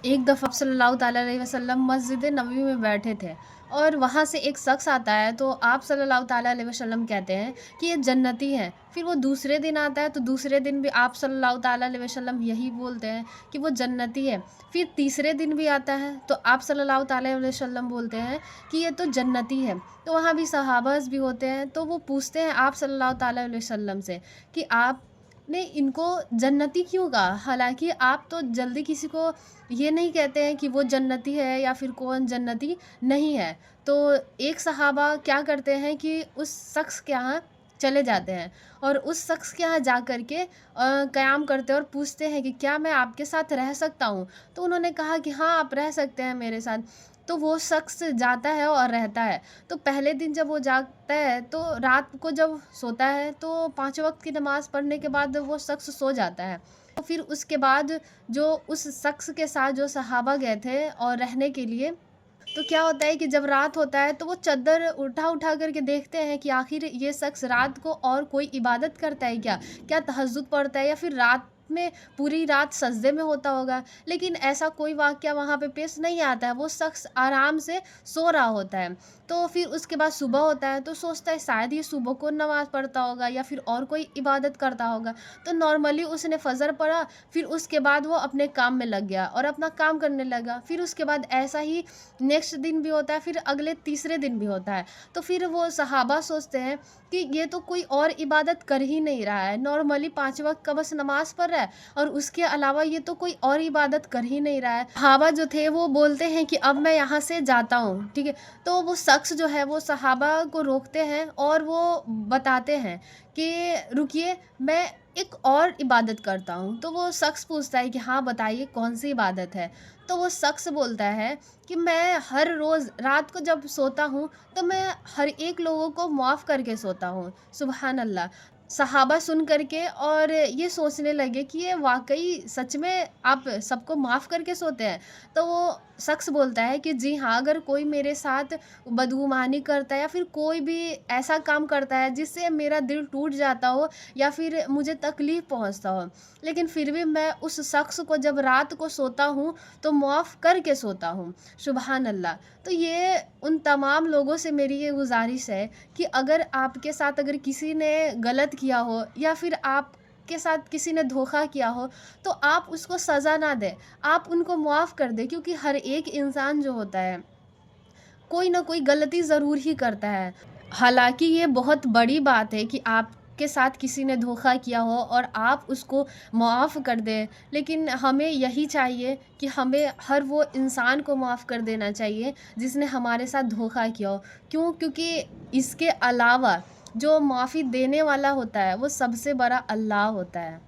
ایک دفعہ آپ صلی اللہ تعالیٰ علیہ وسلم مسجد نبوی میں بیٹھے تھے اور وہاں سے ایک شخص آتا ہے، تو آپ صلی اللہ تعالیٰ علیہ وسلم کہتے ہیں کہ یہ جنتی ہے۔ پھر وہ دوسرے دن آتا ہے تو دوسرے دن بھی آپ صلی اللہ تعالیٰ علیہ وسلم یہی بولتے ہیں کہ وہ جنتی ہے۔ پھر تیسرے دن بھی آتا ہے تو آپ صلی اللہ تعالیٰ علیہ وسلم بولتے ہیں کہ یہ تو جنتی ہے۔ تو وہاں بھی صحابہ بھی ہوتے ہیں، تو وہ پوچھتے ہیں آپ صلی اللہ تعالیٰ علیہ وسلم سے کہ آپ نے ان کو جنتی کیوں کہا؟ حالانکہ آپ تو جلدی کسی کو یہ نہیں کہتے ہیں کہ وہ جنتی ہے یا پھر کون جنتی نہیں ہے۔ تو ایک صحابہ کیا کرتے ہیں کہ اس شخص کے یہاں چلے جاتے ہیں اور اس شخص کے یہاں جا کر کے قیام کرتے ہیں اور پوچھتے ہیں کہ کیا میں آپ کے ساتھ رہ سکتا ہوں؟ تو انہوں نے کہا کہ ہاں، آپ رہ سکتے ہیں میرے ساتھ۔ تو وہ شخص جاتا ہے اور رہتا ہے۔ تو پہلے دن جب وہ جاتا ہے تو رات کو جب سوتا ہے تو 5 وقت کی نماز پڑھنے کے بعد وہ شخص سو جاتا ہے۔ تو پھر اس کے بعد جو اس شخص کے ساتھ جو صحابہ گئے تھے اور رہنے کے لیے، تو کیا ہوتا ہے کہ جب رات ہوتا ہے تو وہ چادر اٹھا کر کے دیکھتے ہیں کہ آخر یہ شخص رات کو اور کوئی عبادت کرتا ہے کیا تہجد پڑھتا ہے یا پھر رات میں پوری رات سجدے میں ہوتا ہوگا۔ لیکن ایسا کوئی واقعہ وہاں پہ پیش نہیں آتا ہے، وہ شخص آرام سے سو رہا ہوتا ہے۔ تو پھر اس کے بعد صبح ہوتا ہے تو سوچتا ہے شاید یہ صبح کو نماز پڑھتا ہوگا یا پھر اور کوئی عبادت کرتا ہوگا۔ تو نارملی اس نے فجر پڑھا، پھر اس کے بعد وہ اپنے کام میں لگ گیا اور اپنا کام کرنے لگا۔ پھر اس کے بعد ایسا ہی نیکسٹ دن بھی ہوتا ہے، پھر اگلے تیسرے دن بھی ہوتا ہے۔ تو پھر وہ صحابہ سوچتے ہیں کہ یہ تو کوئی اور عبادت کر ہی نہیں رہا ہے، نارملی 5 وقت کا بس نماز پڑھ رہا ہے اور اس کے علاوہ یہ تو کوئی اور عبادت کر ہی نہیں رہا ہے۔ صحابہ جو تھے وہ بولتے ہیں کہ اب میں یہاں سے جاتا ہوں، ٹھیک ہے۔ تو وہ شخص جو ہے وہ صحابہ کو روکتے ہیں اور وہ بتاتے ہیں کہ رکیے، میں ایک اور عبادت کرتا ہوں۔ تو وہ شخص پوچھتا ہے کہ ہاں بتائیے کون سی عبادت ہے؟ تو وہ شخص بولتا ہے کہ میں ہر روز رات کو جب سوتا ہوں تو میں ہر ایک لوگوں کو معاف کر کے سوتا ہوں۔ سبحان اللہ! صحابہ سن کر کے اور یہ سوچنے لگے کہ یہ واقعی سچ میں آپ سب کو معاف کر کے سوتے ہیں؟ تو وہ شخص بولتا ہے کہ جی ہاں، اگر کوئی میرے ساتھ بدگمانی کرتا ہے یا پھر کوئی بھی ایسا کام کرتا ہے جس سے میرا دل ٹوٹ جاتا ہو یا پھر مجھے تکلیف پہنچتا ہو، لیکن پھر بھی میں اس شخص کو جب رات کو سوتا ہوں تو معاف کر کے سوتا ہوں۔ سبحان اللہ! تو یہ ان تمام لوگوں سے میری یہ گزارش ہے کہ اگر آپ کے ساتھ اگر کسی نے غلط کیا ہو یا پھر آپ کے ساتھ کسی نے دھوکہ کیا ہو تو آپ اس کو سزا نہ دیں، آپ ان کو معاف کر دیں، کیونکہ ہر ایک انسان جو ہوتا ہے کوئی نہ کوئی غلطی ضرور ہی کرتا ہے۔ حالانکہ یہ بہت بڑی بات ہے کہ آپ کے ساتھ کسی نے دھوکہ کیا ہو اور آپ اس کو معاف کر دیں، لیکن ہمیں یہی چاہیے کہ ہمیں ہر وہ انسان کو معاف کر دینا چاہیے جس نے ہمارے ساتھ دھوکہ کیا ہو۔ کیونکہ اس کے علاوہ جو معافی دینے والا ہوتا ہے وہ سب سے بڑا اللہ ہوتا ہے۔